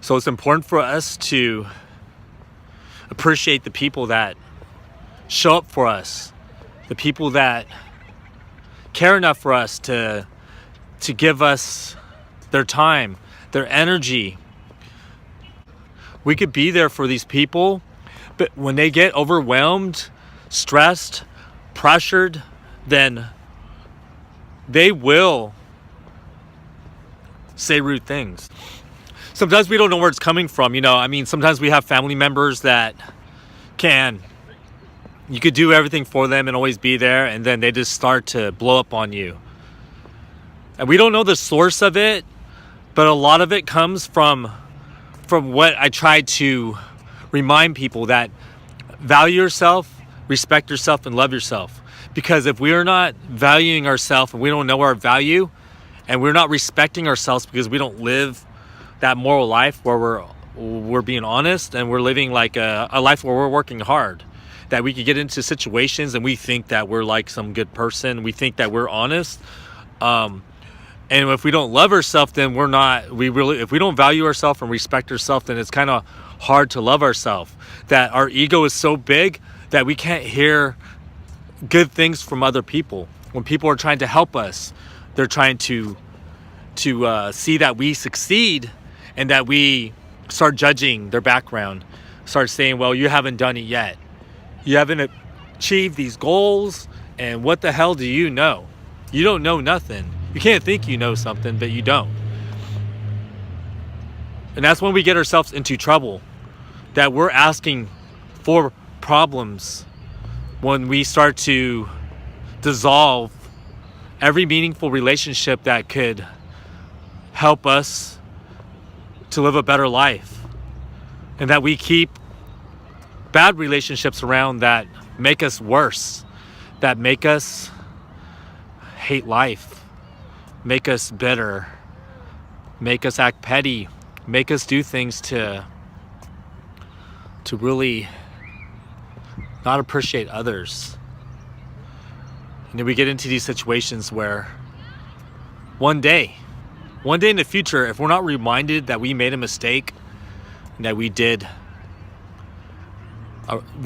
So it's important for us to appreciate the people that show up for us, the people that care enough for us to give us their time, their energy. We could be there for these people, but when they get overwhelmed, stressed, pressured, then they will say rude things. Sometimes we don't know where it's coming from. Sometimes we have family members that you could do everything for them and always be there, and then they just start to blow up on you. And we don't know the source of it, but a lot of it comes from what I try to remind people, that value yourself, respect yourself, and love yourself. Because if we are not valuing ourselves and we don't know our value, and we're not respecting ourselves because we don't live that moral life where we're being honest, and we're living like a life where we're working hard, that we could get into situations and we think that we're like some good person, we think that we're honest, and if we don't love ourselves, then if we don't value ourselves and respect ourselves, then it's kind of hard to love ourselves. That our ego is so big that we can't hear good things from other people. When people are trying to help us, they're trying to see that we succeed, and that we start judging their background, start saying, well, you haven't done it yet. You haven't achieved these goals, and what the hell do you know? You don't know nothing. You can't think you know something, but you don't. And that's when we get ourselves into trouble, that we're asking for problems, when we start to dissolve every meaningful relationship that could help us to live a better life, and that we keep bad relationships around that make us worse, that make us hate life, make us bitter, make us act petty, make us do things to really not appreciate others. And then we get into these situations where one day in the future, if we're not reminded that we made a mistake, and that we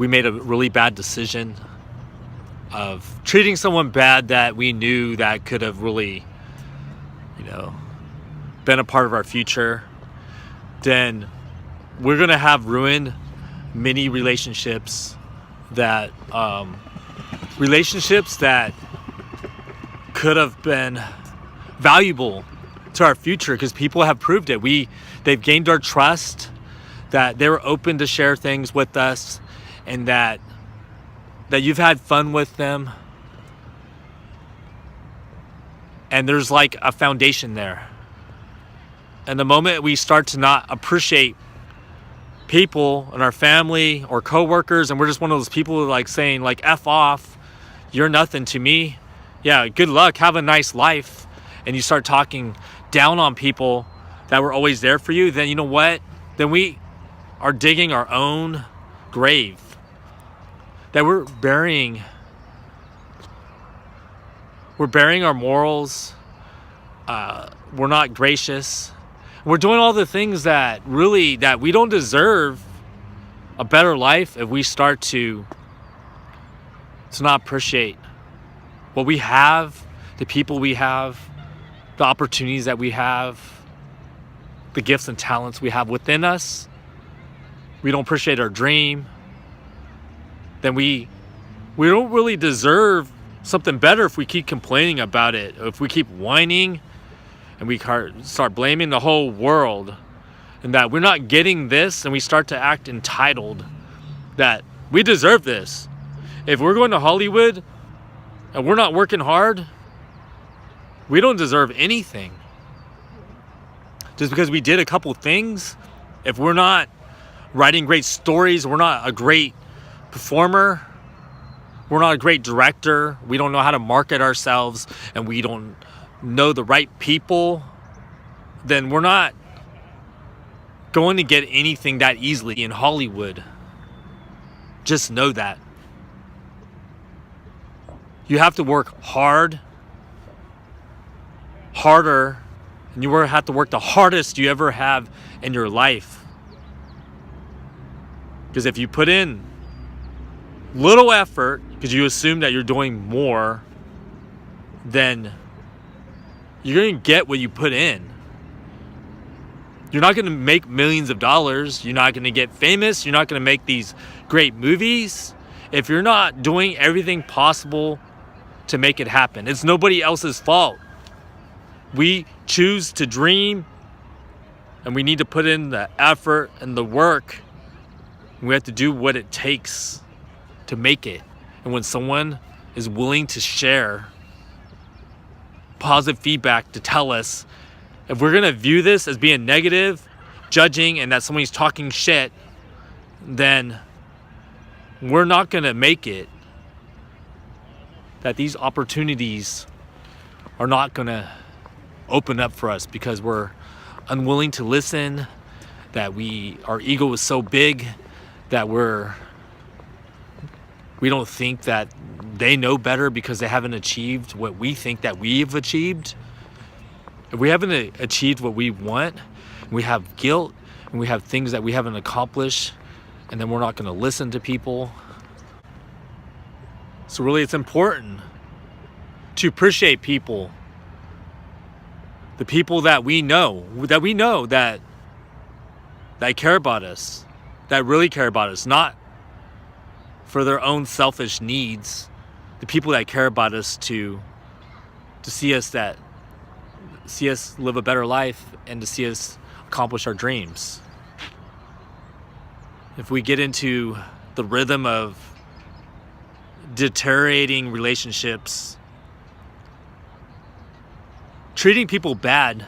made a really bad decision of treating someone bad, that we knew that could have really, been a part of our future, then we're going to have ruined many relationships that could have been valuable to our future, because people have proved it. They've gained our trust, that they were open to share things with us, and that you've had fun with them, and there's like a foundation there. And the moment we start to not appreciate people in our family or coworkers, and we're just one of those people like saying like, F off, you're nothing to me, yeah, good luck, have a nice life, and you start talking down on people that were always there for you, then you know what? Then we are digging our own grave. That we're burying our morals. We're not gracious. We're doing all the things that we don't deserve a better life if we start to not appreciate what we have, the people we have, the opportunities that we have, the gifts and talents we have within us. We don't appreciate our dream. Then we don't really deserve something better if we keep complaining about it, if we keep whining, and we start blaming the whole world, and that we're not getting this, and we start to act entitled, that we deserve this. If we're going to Hollywood and we're not working hard, we don't deserve anything. Just because we did a couple things, if we're not writing great stories, we're not a great performer, we're not a great director, we don't know how to market ourselves, and we don't know the right people, then we're not going to get anything that easily in Hollywood. Just know that. You have to work harder, And you will have to work the hardest you ever have in your life. Because if you put in little effort, because you assume that you're doing more, then you're going to get what you put in. You're not going to make millions of dollars. You're not going to get famous. You're not going to make these great movies if you're not doing everything possible to make it happen. It's nobody else's fault. We choose to dream, and we need to put in the effort and the work. We have to do what it takes to make it. And when someone is willing to share positive feedback to tell us, if we're going to view this as being negative, judging, and that somebody's talking shit, then we're not going to make it. That these opportunities are not going to open up for us because we're unwilling to listen, that our ego is so big that we don't think that they know better because they haven't achieved what we think that we've achieved. If we haven't achieved what we want, we have guilt, and we have things that we haven't accomplished, and then we're not going to listen to people. So really, it's important to appreciate people. The people that we know that care about us, that really care about us, not for their own selfish needs. The people that care about us to see us live a better life and to see us accomplish our dreams. If we get into the rhythm of deteriorating relationships, treating people bad,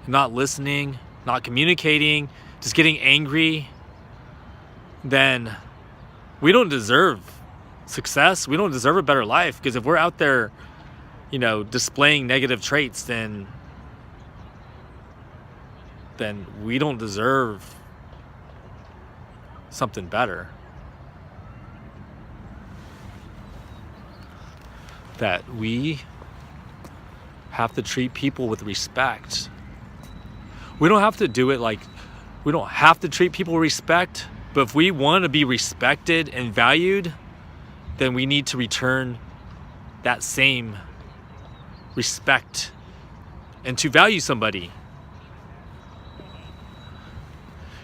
not listening, not communicating, just getting angry, then we don't deserve success. We don't deserve a better life. Because if we're out there, displaying negative traits, then we don't deserve something better. That we have to treat people with respect. We don't have to do it we don't have to treat people with respect, but if we want to be respected and valued, then we need to return that same respect and to value somebody.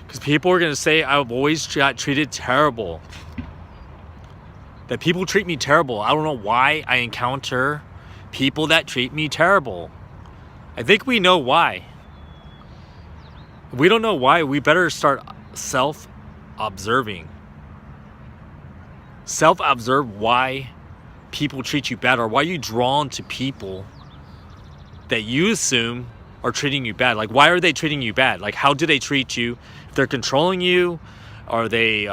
Because people are going to say, I've always got treated terrible. That people treat me terrible. I don't know why I encounter people that treat me terrible. I think we know why. If we don't know why, we better start self-observing. Self-observe why people treat you bad, or why you're drawn to people that you assume are treating you bad. Why are they treating you bad? How do they treat you? If they're controlling you, are they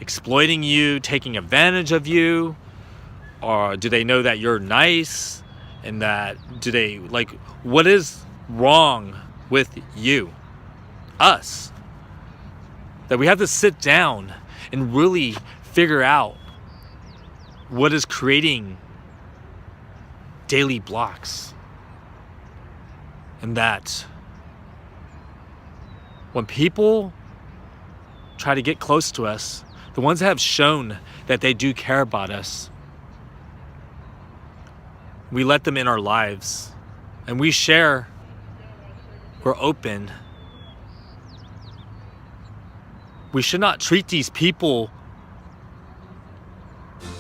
exploiting you, taking advantage of you? Or do they know that you're nice? And that, what is wrong with you? Us. That we have to sit down and really figure out what is creating daily blocks. And that when people try to get close to us, the ones that have shown that they do care about us, we let them in our lives and we share. We're open. We should not treat these people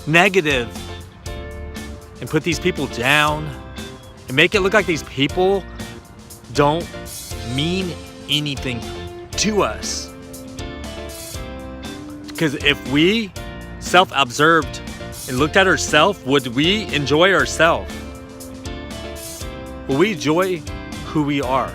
negative and put these people down and make it look like these people don't mean anything to us. Because if we self-observed and looked at ourselves, would we enjoy ourselves? Will we enjoy who we are?